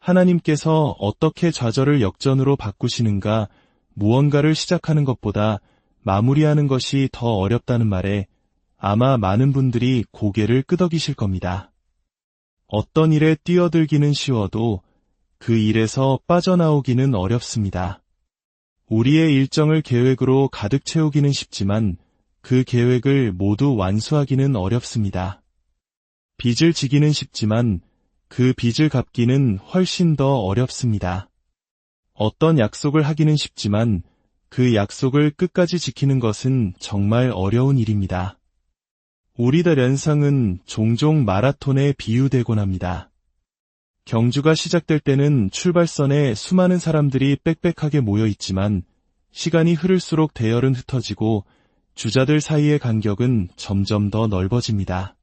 하나님께서 어떻게 좌절을 역전으로 바꾸시는가, 무언가를 시작하는 것보다 마무리하는 것이 더 어렵다는 말에 아마 많은 분들이 고개를 끄덕이실 겁니다. 어떤 일에 뛰어들기는 쉬워도 그 일에서 빠져나오기는 어렵습니다. 우리의 일정을 계획으로 가득 채우기는 쉽지만 그 계획을 모두 완수하기는 어렵습니다. 빚을 지기는 쉽지만 그 빚을 갚기는 훨씬 더 어렵습니다. 어떤 약속을 하기는 쉽지만 그 약속을 끝까지 지키는 것은 정말 어려운 일입니다. 우리들人生은 종종 마라톤에 비유되곤 합니다. 경주가 시작될 때는 출발선에 수많은 사람들이 빽빽하게 모여 있지만 시간이 흐를수록 대열은 흩어지고 주자들 사이의 간격은 점점 더 넓어집니다.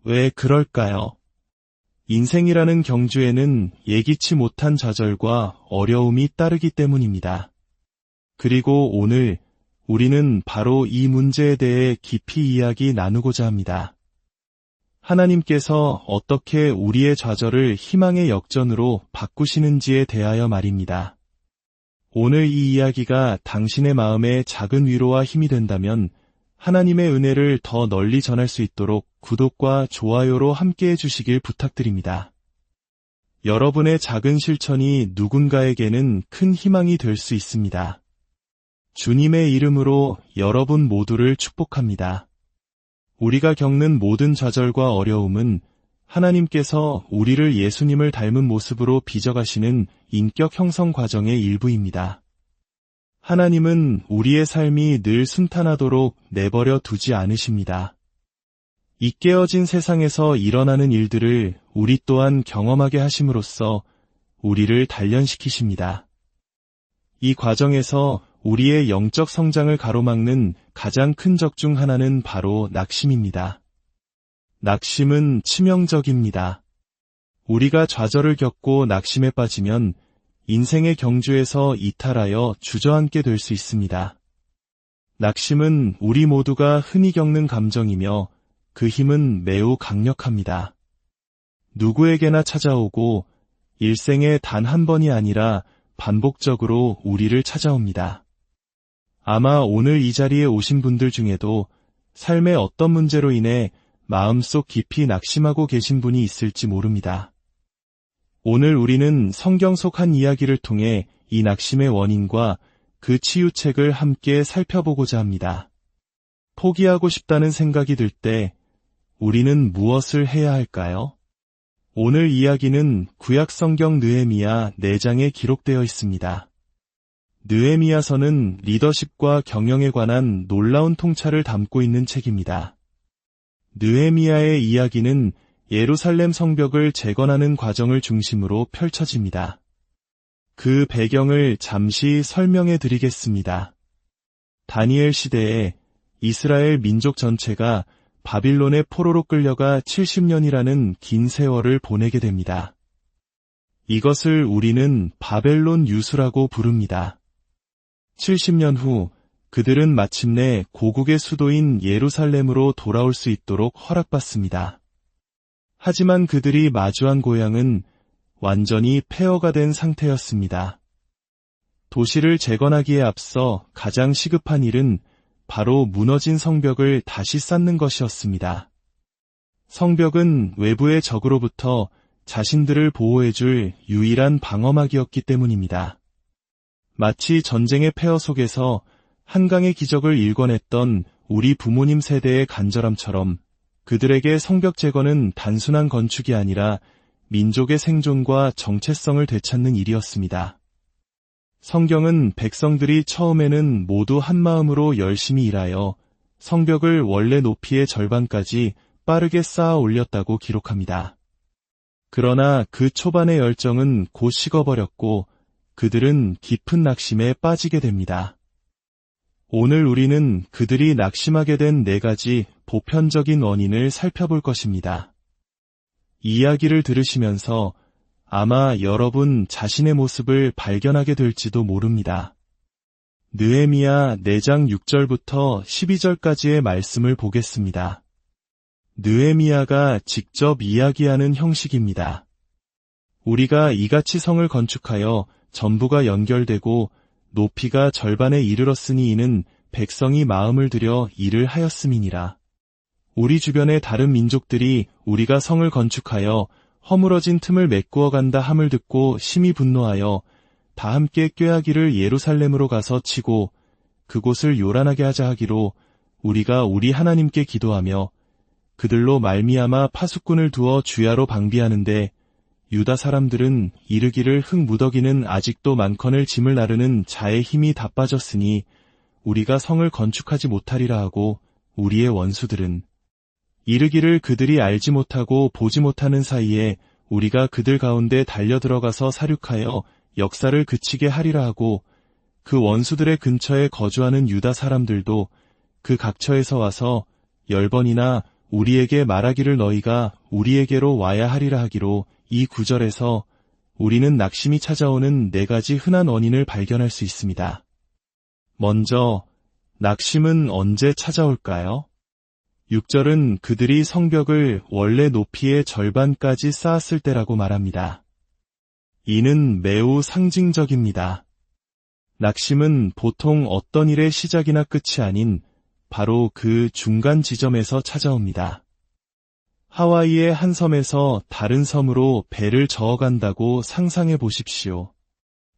왜 그럴까요? 인생이라는 경주에는 예기치 못한 좌절과 어려움이 따르기 때문입니다. 그리고 오늘 우리는 바로 이 문제에 대해 깊이 이야기 나누고자 합니다. 하나님께서 어떻게 우리의 좌절을 희망의 역전으로 바꾸시는지에 대하여 말입니다. 오늘 이 이야기가 당신의 마음에 작은 위로와 힘이 된다면 하나님의 은혜를 더 널리 전할 수 있도록 구독과 좋아요로 함께해 주시길 부탁드립니다. 여러분의 작은 실천이 누군가에게는 큰 희망이 될 수 있습니다. 주님의 이름으로 여러분 모두를 축복합니다. 우리가 겪는 모든 좌절과 어려움은 하나님께서 우리를 예수님을 닮은 모습으로 빚어가시는 인격 형성 과정의 일부입니다. 하나님은 우리의 삶이 늘 순탄하도록 내버려 두지 않으십니다. 이 깨어진 세상에서 일어나는 일들을 우리 또한 경험하게 하심으로써 우리를 단련시키십니다. 이 과정에서 우리의 영적 성장을 가로막는 가장 큰 적 중 하나는 바로 낙심입니다. 낙심은 치명적입니다. 우리가 좌절을 겪고 낙심에 빠지면 인생의 경주에서 이탈하여 주저앉게 될 수 있습니다. 낙심은 우리 모두가 흔히 겪는 감정이며 그 힘은 매우 강력합니다. 누구에게나 찾아오고 일생에 단 한 번이 아니라 반복적으로 우리를 찾아옵니다. 아마 오늘 이 자리에 오신 분들 중에도 삶의 어떤 문제로 인해 마음속 깊이 낙심하고 계신 분이 있을지 모릅니다. 오늘 우리는 성경 속 한 이야기를 통해 이 낙심의 원인과 그 치유책을 함께 살펴보고자 합니다. 포기하고 싶다는 생각이 들 때 우리는 무엇을 해야 할까요? 오늘 이야기는 구약 성경 느헤미야 4장에 기록되어 있습니다. 느헤미야서는 리더십과 경영에 관한 놀라운 통찰을 담고 있는 책입니다. 느헤미야의 이야기는 예루살렘 성벽을 재건하는 과정을 중심으로 펼쳐집니다. 그 배경을 잠시 설명해 드리겠습니다. 다니엘 시대에 이스라엘 민족 전체가 바빌론의 포로로 끌려가 70년이라는 긴 세월을 보내게 됩니다. 이것을 우리는 바벨론 유수라고 부릅니다. 70년 후 그들은 마침내 고국의 수도인 예루살렘으로 돌아올 수 있도록 허락받습니다. 하지만 그들이 마주한 고향은 완전히 폐허가 된 상태였습니다. 도시를 재건하기에 앞서 가장 시급한 일은 바로 무너진 성벽을 다시 쌓는 것이었습니다. 성벽은 외부의 적으로부터 자신들을 보호해줄 유일한 방어막이었기 때문입니다. 마치 전쟁의 폐허 속에서 한강의 기적을 일궈냈던 우리 부모님 세대의 간절함처럼 그들에게 성벽 재건은 단순한 건축이 아니라 민족의 생존과 정체성을 되찾는 일이었습니다. 성경은 백성들이 처음에는 모두 한마음으로 열심히 일하여 성벽을 원래 높이의 절반까지 빠르게 쌓아 올렸다고 기록합니다. 그러나 그 초반의 열정은 곧 식어버렸고 그들은 깊은 낙심에 빠지게 됩니다. 오늘 우리는 그들이 낙심하게 된 4가지 보편적인 원인을 살펴볼 것입니다. 이야기를 들으시면서 아마 여러분 자신의 모습을 발견하게 될지도 모릅니다. 느헤미야 4장 6절부터 12절까지의 말씀을 보겠습니다. 느헤미야가 직접 이야기하는 형식입니다. 우리가 이같이 성을 건축하여 전부가 연결되고 높이가 절반에 이르렀으니 이는 백성이 마음을 들여 일을 하였음이니라. 우리 주변의 다른 민족들이 우리가 성을 건축하여 허물어진 틈을 메꾸어 간다 함을 듣고 심히 분노하여 다 함께 꾀하기를 예루살렘으로 가서 치고 그곳을 요란하게 하자 하기로 우리가 우리 하나님께 기도하며 그들로 말미암아 파수꾼을 두어 주야로 방비하는데 유다 사람들은 이르기를 흙 무더기는 아직도 많거늘 짐을 나르는 자의 힘이 다 빠졌으니 우리가 성을 건축하지 못하리라 하고 우리의 원수들은 이르기를 그들이 알지 못하고 보지 못하는 사이에 우리가 그들 가운데 달려들어가서 사륙하여 역사를 그치게 하리라 하고 그 원수들의 근처에 거주하는 유다 사람들도 그 각처에서 와서 10번이나 우리에게 말하기를 너희가 우리에게로 와야 하리라 하기로 이 구절에서 우리는 낙심이 찾아오는 4가지 흔한 원인을 발견할 수 있습니다. 먼저 낙심은 언제 찾아올까요? 6절은 그들이 성벽을 원래 높이의 절반까지 쌓았을 때라고 말합니다. 이는 매우 상징적입니다. 낙심은 보통 어떤 일의 시작이나 끝이 아닌 바로 그 중간 지점에서 찾아옵니다. 하와이의 한 섬에서 다른 섬으로 배를 저어간다고 상상해 보십시오.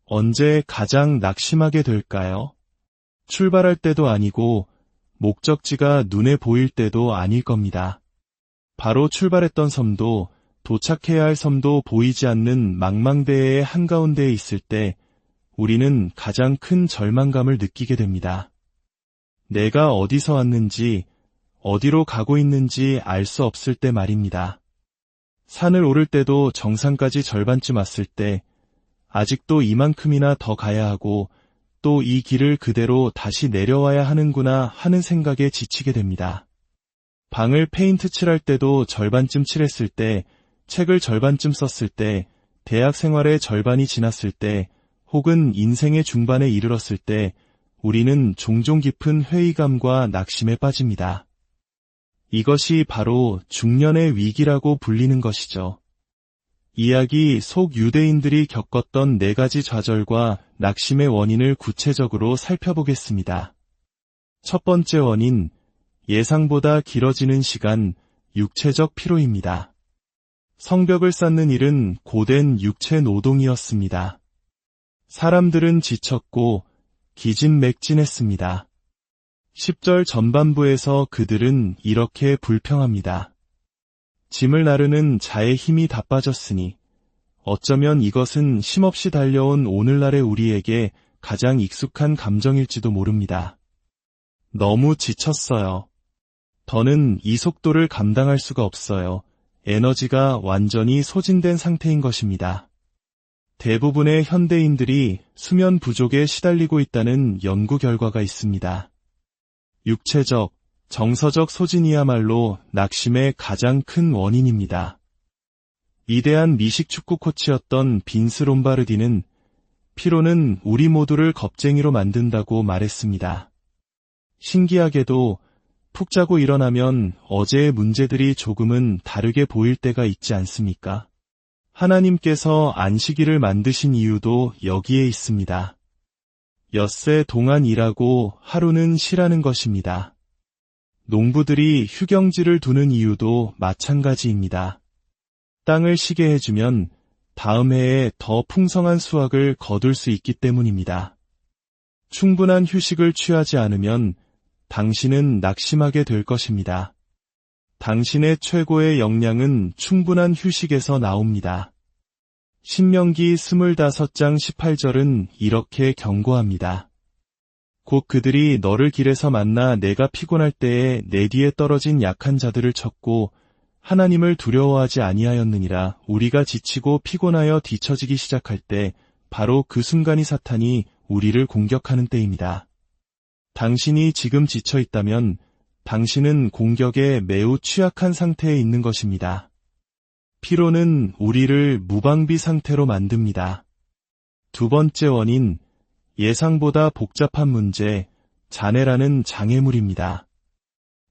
언제 가장 낙심하게 될까요? 출발할 때도 아니고 목적지가 눈에 보일 때도 아닐 겁니다. 바로 출발했던 섬도 도착해야 할 섬도 보이지 않는 망망대해의 한가운데에 있을 때 우리는 가장 큰 절망감을 느끼게 됩니다. 내가 어디서 왔는지, 어디로 가고 있는지 알 수 없을 때 말입니다. 산을 오를 때도 정상까지 절반쯤 왔을 때 아직도 이만큼이나 더 가야 하고 또 이 길을 그대로 다시 내려와야 하는구나 하는 생각에 지치게 됩니다. 방을 페인트 칠할 때도 절반쯤 칠했을 때, 책을 절반쯤 썼을 때, 대학 생활의 절반이 지났을 때, 혹은 인생의 중반에 이르렀을 때 우리는 종종 깊은 회의감과 낙심에 빠집니다. 이것이 바로 중년의 위기라고 불리는 것이죠. 이야기 속 유대인들이 겪었던 4가지 좌절과 낙심의 원인을 구체적으로 살펴보겠습니다. 첫 번째 원인, 예상보다 길어지는 시간, 육체적 피로입니다. 성벽을 쌓는 일은 고된 육체 노동이었습니다. 사람들은 지쳤고 기진맥진했습니다. 10절 전반부에서 그들은 이렇게 불평합니다. 짐을 나르는 자의 힘이 다 빠졌으니 어쩌면 이것은 쉼없이 달려온 오늘날의 우리에게 가장 익숙한 감정일지도 모릅니다. 너무 지쳤어요. 더는 이 속도를 감당할 수가 없어요. 에너지가 완전히 소진된 상태인 것입니다. 대부분의 현대인들이 수면 부족에 시달리고 있다는 연구 결과가 있습니다. 육체적, 정서적 소진이야말로 낙심의 가장 큰 원인입니다. 위대한 미식 축구 코치였던 빈스 롬바르디는 피로는 우리 모두를 겁쟁이로 만든다고 말했습니다. 신기하게도 푹 자고 일어나면 어제의 문제들이 조금은 다르게 보일 때가 있지 않습니까? 하나님께서 안식일을 만드신 이유도 여기에 있습니다. 엿새 동안 일하고 하루는 쉬라는 것입니다. 농부들이 휴경지를 두는 이유도 마찬가지입니다. 땅을 쉬게 해주면 다음 해에 더 풍성한 수확을 거둘 수 있기 때문입니다. 충분한 휴식을 취하지 않으면 당신은 낙심하게 될 것입니다. 당신의 최고의 역량은 충분한 휴식에서 나옵니다. 신명기 25장 18절은 이렇게 경고합니다. 곧 그들이 너를 길에서 만나 내가 피곤할 때에 내 뒤에 떨어진 약한 자들을 쳤고 하나님을 두려워하지 아니하였느니라. 우리가 지치고 피곤하여 뒤처지기 시작할 때 바로 그 순간이 사탄이 우리를 공격하는 때입니다. 당신이 지금 지쳐 있다면 당신은 공격에 매우 취약한 상태에 있는 것입니다. 피로는 우리를 무방비 상태로 만듭니다. 두 번째 원인, 예상보다 복잡한 문제, 장애라는 장애물입니다.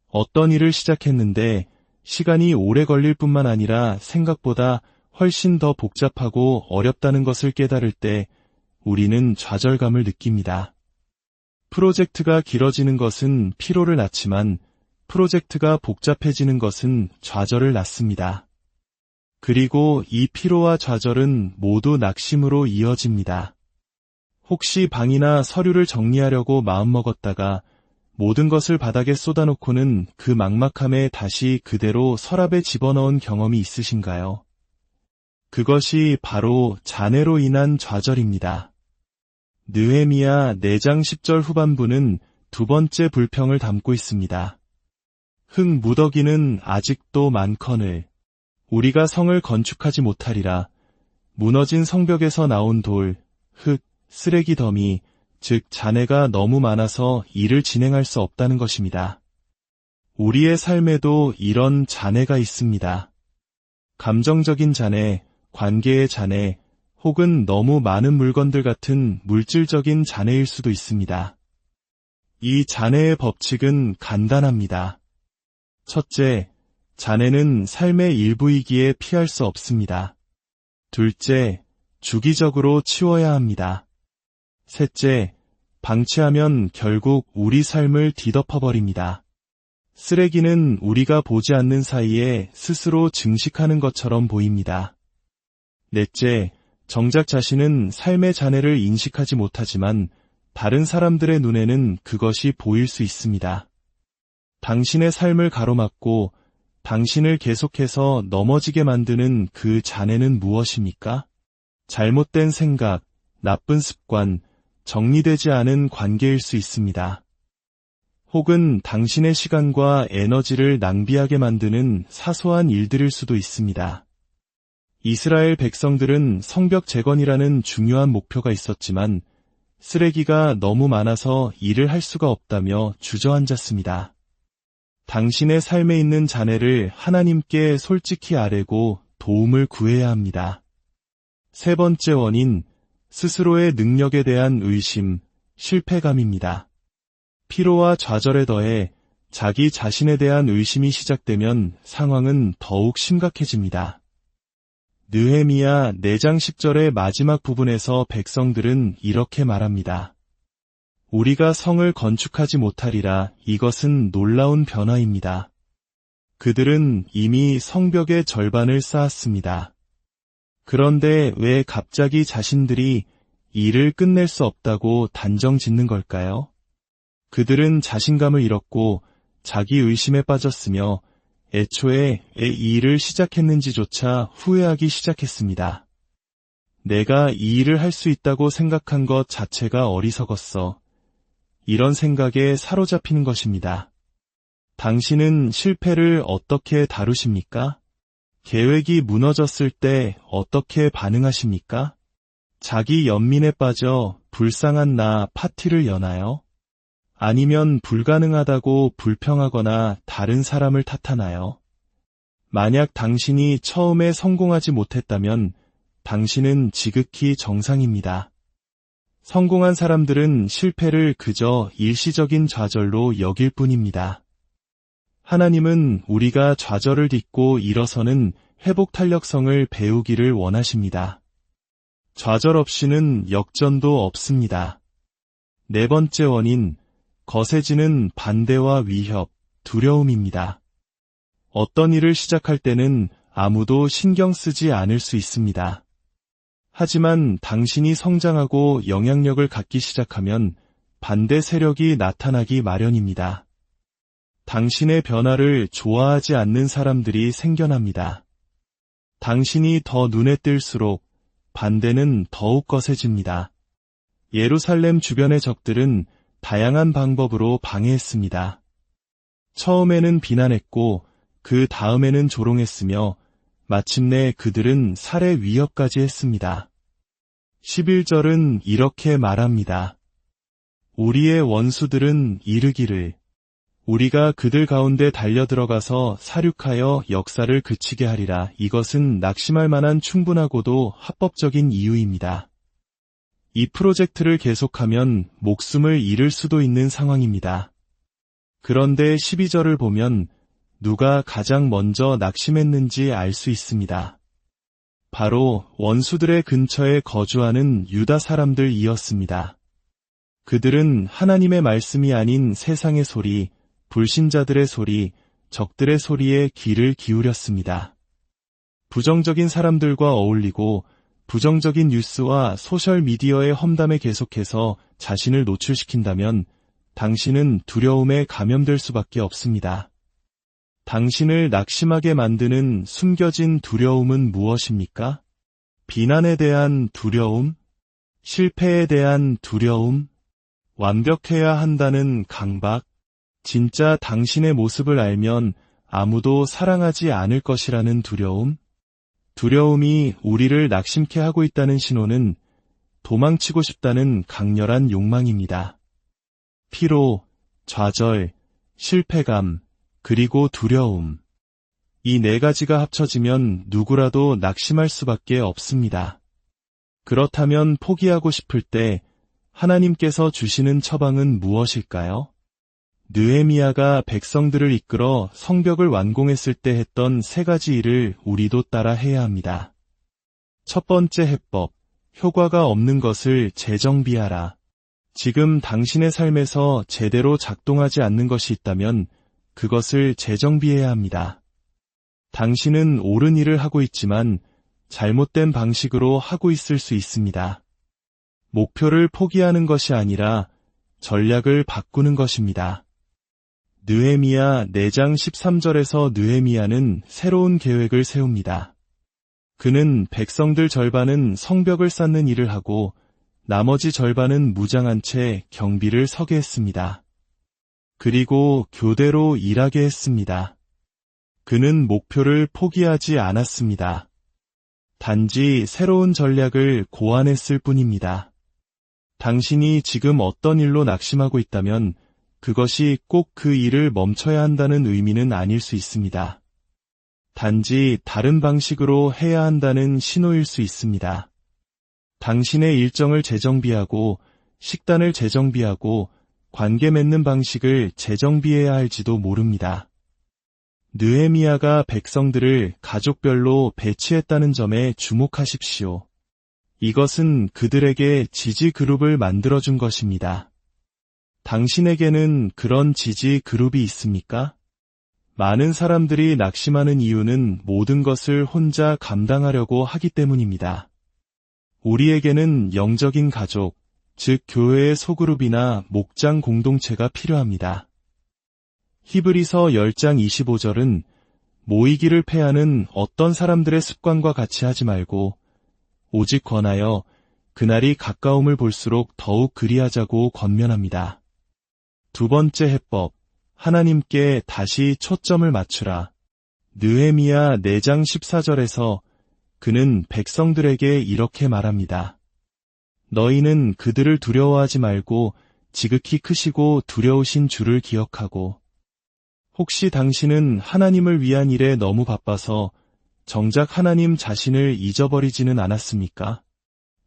어떤 일을 시작했는데 시간이 오래 걸릴 뿐만 아니라 생각보다 훨씬 더 복잡하고 어렵다는 것을 깨달을 때 우리는 좌절감을 느낍니다. 프로젝트가 길어지는 것은 피로를 낳지만 프로젝트가 복잡해지는 것은 좌절을 낳습니다. 그리고 이 피로와 좌절은 모두 낙심으로 이어집니다. 혹시 방이나 서류를 정리하려고 마음먹었다가 모든 것을 바닥에 쏟아놓고는 그 막막함에 다시 그대로 서랍에 집어넣은 경험이 있으신가요? 그것이 바로 잔해로 인한 좌절입니다. 느헤미야 4장 10절 후반부는 두 번째 불평을 담고 있습니다. 흙 무더기는 아직도 많거늘 우리가 성을 건축하지 못하리라. 무너진 성벽에서 나온 돌, 흙, 쓰레기 더미, 즉 잔해가 너무 많아서 일을 진행할 수 없다는 것입니다. 우리의 삶에도 이런 잔해가 있습니다. 감정적인 잔해, 관계의 잔해, 혹은 너무 많은 물건들 같은 물질적인 잔해일 수도 있습니다. 이 잔해의 법칙은 간단합니다. 첫째, 잔해는 삶의 일부이기에 피할 수 없습니다. 둘째, 주기적으로 치워야 합니다. 셋째, 방치하면 결국 우리 삶을 뒤덮어버립니다. 쓰레기는 우리가 보지 않는 사이에 스스로 증식하는 것처럼 보입니다. 넷째, 정작 자신은 삶의 잔해를 인식하지 못하지만 다른 사람들의 눈에는 그것이 보일 수 있습니다. 당신의 삶을 가로막고 당신을 계속해서 넘어지게 만드는 그 잔해는 무엇입니까? 잘못된 생각, 나쁜 습관, 정리되지 않은 관계일 수 있습니다. 혹은 당신의 시간과 에너지를 낭비하게 만드는 사소한 일들일 수도 있습니다. 이스라엘 백성들은 성벽 재건이라는 중요한 목표가 있었지만 쓰레기가 너무 많아서 일을 할 수가 없다며 주저앉았습니다. 당신의 삶에 있는 잔해를 하나님께 솔직히 아뢰고 도움을 구해야 합니다. 세 번째 원인, 스스로의 능력에 대한 의심, 실패감입니다. 피로와 좌절에 더해 자기 자신에 대한 의심이 시작되면 상황은 더욱 심각해집니다. 느헤미야 4장 10절의 마지막 부분에서 백성들은 이렇게 말합니다. 우리가 성을 건축하지 못하리라. 이것은 놀라운 변화입니다. 그들은 이미 성벽의 절반을 쌓았습니다. 그런데 왜 갑자기 자신들이 일을 끝낼 수 없다고 단정 짓는 걸까요? 그들은 자신감을 잃었고 자기 의심에 빠졌으며 애초에 이 일을 시작했는지조차 후회하기 시작했습니다. 내가 이 일을 할 수 있다고 생각한 것 자체가 어리석었어. 이런 생각에 사로잡히는 것입니다. 당신은 실패를 어떻게 다루십니까? 계획이 무너졌을 때 어떻게 반응하십니까? 자기 연민에 빠져 불쌍한 나 파티를 여나요? 아니면 불가능하다고 불평하거나 다른 사람을 탓하나요? 만약 당신이 처음에 성공하지 못했다면 당신은 지극히 정상입니다. 성공한 사람들은 실패를 그저 일시적인 좌절로 여길 뿐입니다. 하나님은 우리가 좌절을 딛고 일어서는 회복 탄력성을 배우기를 원하십니다. 좌절 없이는 역전도 없습니다. 네 번째 원인, 거세지는 반대와 위협, 두려움입니다. 어떤 일을 시작할 때는 아무도 신경 쓰지 않을 수 있습니다. 하지만 당신이 성장하고 영향력을 갖기 시작하면 반대 세력이 나타나기 마련입니다. 당신의 변화를 좋아하지 않는 사람들이 생겨납니다. 당신이 더 눈에 띌수록 반대는 더욱 거세집니다. 예루살렘 주변의 적들은 다양한 방법으로 방해했습니다. 처음에는 비난했고 그 다음에는 조롱했으며 마침내 그들은 살해 위협까지 했습니다. 11절은 이렇게 말합니다. 우리의 원수들은 이르기를 우리가 그들 가운데 달려들어가서 사륙하여 역사를 그치게 하리라. 이것은 낙심할 만한 충분하고도 합법적인 이유입니다. 이 프로젝트를 계속하면 목숨을 잃을 수도 있는 상황입니다. 그런데 12절을 보면 누가 가장 먼저 낙심했는지 알 수 있습니다. 바로 원수들의 근처에 거주하는 유다 사람들이었습니다. 그들은 하나님의 말씀이 아닌 세상의 소리, 불신자들의 소리, 적들의 소리에 귀를 기울였습니다. 부정적인 사람들과 어울리고 부정적인 뉴스와 소셜미디어의 험담에 계속해서 자신을 노출시킨다면 당신은 두려움에 감염될 수밖에 없습니다. 당신을 낙심하게 만드는 숨겨진 두려움은 무엇입니까? 비난에 대한 두려움? 실패에 대한 두려움? 완벽해야 한다는 강박? 진짜 당신의 모습을 알면 아무도 사랑하지 않을 것이라는 두려움? 두려움이 우리를 낙심케 하고 있다는 신호는 도망치고 싶다는 강렬한 욕망입니다. 피로, 좌절, 실패감, 그리고 두려움. 이 네 가지가 합쳐지면 누구라도 낙심할 수밖에 없습니다. 그렇다면 포기하고 싶을 때 하나님께서 주시는 처방은 무엇일까요? 느헤미야가 백성들을 이끌어 성벽을 완공했을 때 했던 세 가지 일을 우리도 따라 해야 합니다. 첫 번째 해법, 효과가 없는 것을 재정비하라. 지금 당신의 삶에서 제대로 작동하지 않는 것이 있다면 그것을 재정비해야 합니다. 당신은 옳은 일을 하고 있지만 잘못된 방식으로 하고 있을 수 있습니다. 목표를 포기하는 것이 아니라 전략을 바꾸는 것입니다. 느헤미야 4장 13절에서 느헤미야는 새로운 계획을 세웁니다. 그는 백성들 절반은 성벽을 쌓는 일을 하고 나머지 절반은 무장한 채 경비를 서게 했습니다. 그리고 교대로 일하게 했습니다. 그는 목표를 포기하지 않았습니다. 단지 새로운 전략을 고안했을 뿐입니다. 당신이 지금 어떤 일로 낙심하고 있다면 그것이 꼭 그 일을 멈춰야 한다는 의미는 아닐 수 있습니다. 단지 다른 방식으로 해야 한다는 신호일 수 있습니다. 당신의 일정을 재정비하고 식단을 재정비하고 관계 맺는 방식을 재정비해야 할지도 모릅니다. 느헤미야가 백성들을 가족별로 배치했다는 점에 주목하십시오. 이것은 그들에게 지지 그룹을 만들어준 것입니다. 당신에게는 그런 지지 그룹이 있습니까? 많은 사람들이 낙심하는 이유는 모든 것을 혼자 감당하려고 하기 때문입니다. 우리에게는 영적인 가족, 즉 교회의 소그룹이나 목장 공동체가 필요합니다. 히브리서 10장 25절은 모이기를 패하는 어떤 사람들의 습관과 같이 하지 말고 오직 권하여 그날이 가까움을 볼수록 더욱 그리하자고 권면합니다. 두 번째 해법, 하나님께 다시 초점을 맞추라. 느헤미야 4장 14절에서 그는 백성들에게 이렇게 말합니다. 너희는 그들을 두려워하지 말고 지극히 크시고 두려우신 주를 기억하고 혹시 당신은 하나님을 위한 일에 너무 바빠서 정작 하나님 자신을 잊어버리지는 않았습니까?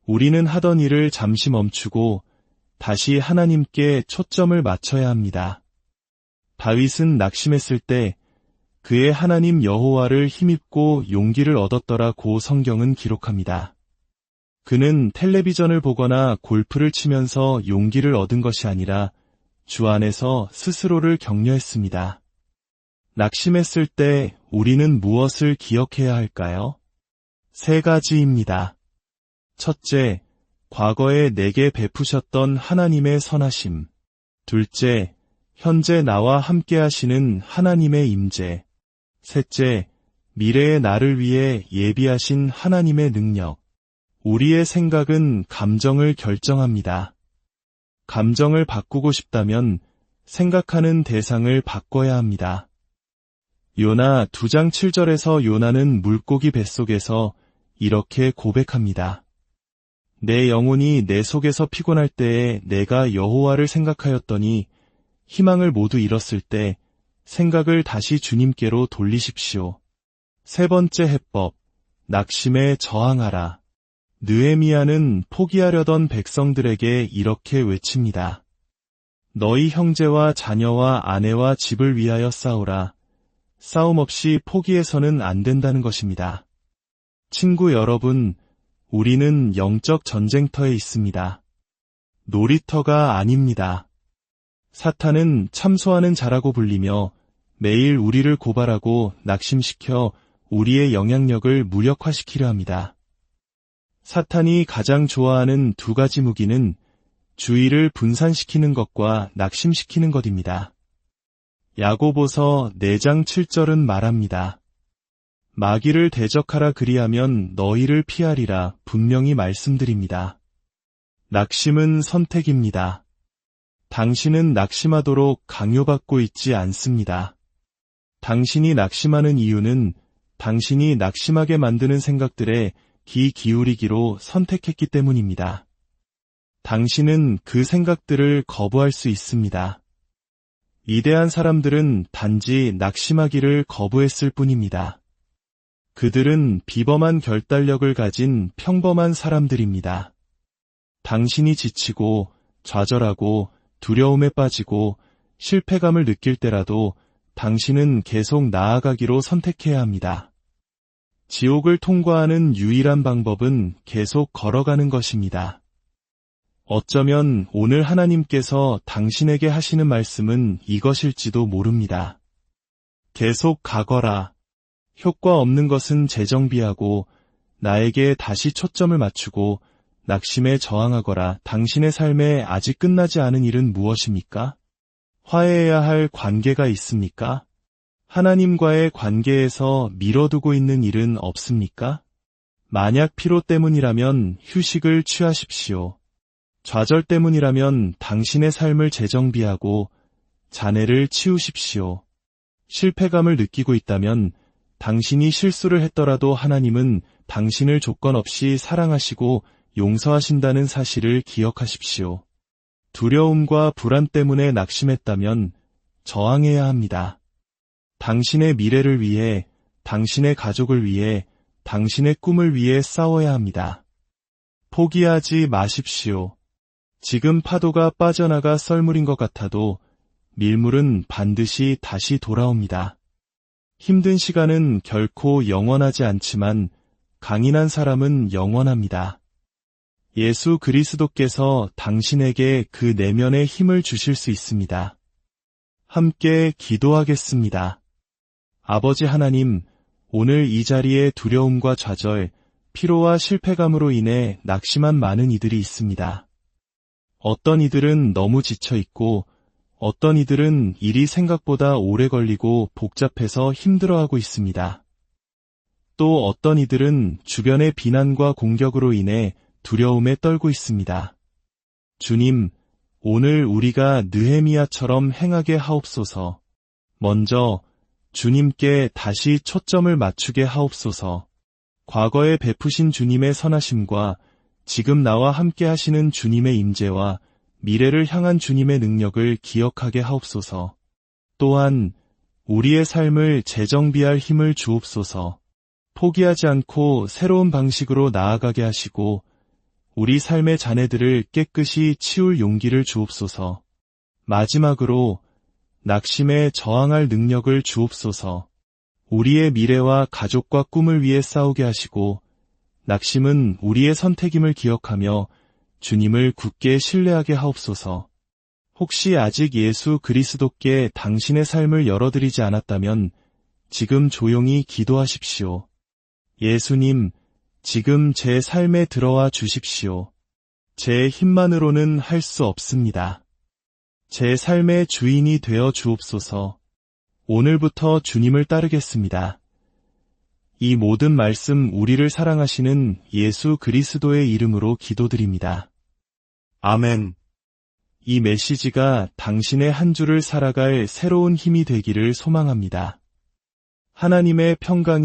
우리는 하던 일을 잠시 멈추고 다시 하나님께 초점을 맞춰야 합니다. 다윗은 낙심했을 때 그의 하나님 여호와를 힘입고 용기를 얻었더라고 성경은 기록합니다. 그는 텔레비전을 보거나 골프를 치면서 용기를 얻은 것이 아니라 주 안에서 스스로를 격려했습니다. 낙심했을 때 우리는 무엇을 기억해야 할까요? 세 가지입니다. 첫째, 과거에 내게 베푸셨던 하나님의 선하심. 둘째, 현재 나와 함께 하시는 하나님의 임재. 셋째, 미래의 나를 위해 예비하신 하나님의 능력. 우리의 생각은 감정을 결정합니다. 감정을 바꾸고 싶다면 생각하는 대상을 바꿔야 합니다. 요나 2장 7절에서 요나는 물고기 뱃속에서 이렇게 고백합니다. 내 영혼이 내 속에서 피곤할 때에 내가 여호와를 생각하였더니 희망을 모두 잃었을 때 생각을 다시 주님께로 돌리십시오. 세 번째 해법, 낙심에 저항하라. 느헤미야는 포기하려던 백성들에게 이렇게 외칩니다. 너희 형제와 자녀와 아내와 집을 위하여 싸우라. 싸움 없이 포기해서는 안 된다는 것입니다. 친구 여러분, 우리는 영적 전쟁터에 있습니다. 놀이터가 아닙니다. 사탄은 참소하는 자라고 불리며 매일 우리를 고발하고 낙심시켜 우리의 영향력을 무력화시키려 합니다. 사탄이 가장 좋아하는 두 가지 무기는 주의를 분산시키는 것과 낙심시키는 것입니다. 야고보서 4장 7절은 말합니다. 마귀를 대적하라 그리하면 너희를 피하리라 분명히 말씀드립니다. 낙심은 선택입니다. 당신은 낙심하도록 강요받고 있지 않습니다. 당신이 낙심하는 이유는 당신이 낙심하게 만드는 생각들에 귀 기울이기로 선택했기 때문입니다. 당신은 그 생각들을 거부할 수 있습니다. 위대한 사람들은 단지 낙심하기를 거부했을 뿐입니다. 그들은 비범한 결단력을 가진 평범한 사람들입니다. 당신이 지치고 좌절하고 두려움에 빠지고 실패감을 느낄 때라도 당신은 계속 나아가기로 선택해야 합니다. 지옥을 통과하는 유일한 방법은 계속 걸어가는 것입니다. 어쩌면 오늘 하나님께서 당신에게 하시는 말씀은 이것일지도 모릅니다. 계속 가거라. 효과 없는 것은 재정비하고 나에게 다시 초점을 맞추고 낙심에 저항하거라. 당신의 삶에 아직 끝나지 않은 일은 무엇입니까? 화해해야 할 관계가 있습니까? 하나님과의 관계에서 미뤄두고 있는 일은 없습니까? 만약 피로 때문이라면 휴식을 취하십시오. 좌절 때문이라면 당신의 삶을 재정비하고 잔해를 치우십시오. 실패감을 느끼고 있다면 당신이 실수를 했더라도 하나님은 당신을 조건 없이 사랑하시고 용서하신다는 사실을 기억하십시오. 두려움과 불안 때문에 낙심했다면 저항해야 합니다. 당신의 미래를 위해, 당신의 가족을 위해, 당신의 꿈을 위해 싸워야 합니다. 포기하지 마십시오. 지금 파도가 빠져나가 썰물인 것 같아도 밀물은 반드시 다시 돌아옵니다. 힘든 시간은 결코 영원하지 않지만 강인한 사람은 영원합니다. 예수 그리스도께서 당신에게 그 내면의 힘을 주실 수 있습니다. 함께 기도하겠습니다. 아버지 하나님, 오늘 이 자리에 두려움과 좌절, 피로와 실패감으로 인해 낙심한 많은 이들이 있습니다. 어떤 이들은 너무 지쳐있고 어떤 이들은 일이 생각보다 오래 걸리고 복잡해서 힘들어하고 있습니다. 또 어떤 이들은 주변의 비난과 공격으로 인해 두려움에 떨고 있습니다. 주님, 오늘 우리가 느헤미야처럼 행하게 하옵소서. 먼저 주님께 다시 초점을 맞추게 하옵소서. 과거에 베푸신 주님의 선하심과 지금 나와 함께 하시는 주님의 임재와 미래를 향한 주님의 능력을 기억하게 하옵소서. 또한 우리의 삶을 재정비할 힘을 주옵소서. 포기하지 않고 새로운 방식으로 나아가게 하시고 우리 삶의 잔해들을 깨끗이 치울 용기를 주옵소서. 마지막으로 낙심에 저항할 능력을 주옵소서. 우리의 미래와 가족과 꿈을 위해 싸우게 하시고 낙심은 우리의 선택임을 기억하며 주님을 굳게 신뢰하게 하옵소서. 혹시 아직 예수 그리스도께 당신의 삶을 열어드리지 않았다면 지금 조용히 기도하십시오. 예수님, 지금 제 삶에 들어와 주십시오. 제 힘만으로는 할 수 없습니다. 제 삶의 주인이 되어 주옵소서. 오늘부터 주님을 따르겠습니다. 이 모든 말씀 우리를 사랑하시는 예수 그리스도의 이름으로 기도드립니다. 아멘. 이 메시지가 당신의 한 주를 살아갈 새로운 힘이 되기를 소망합니다. 하나님의 평강이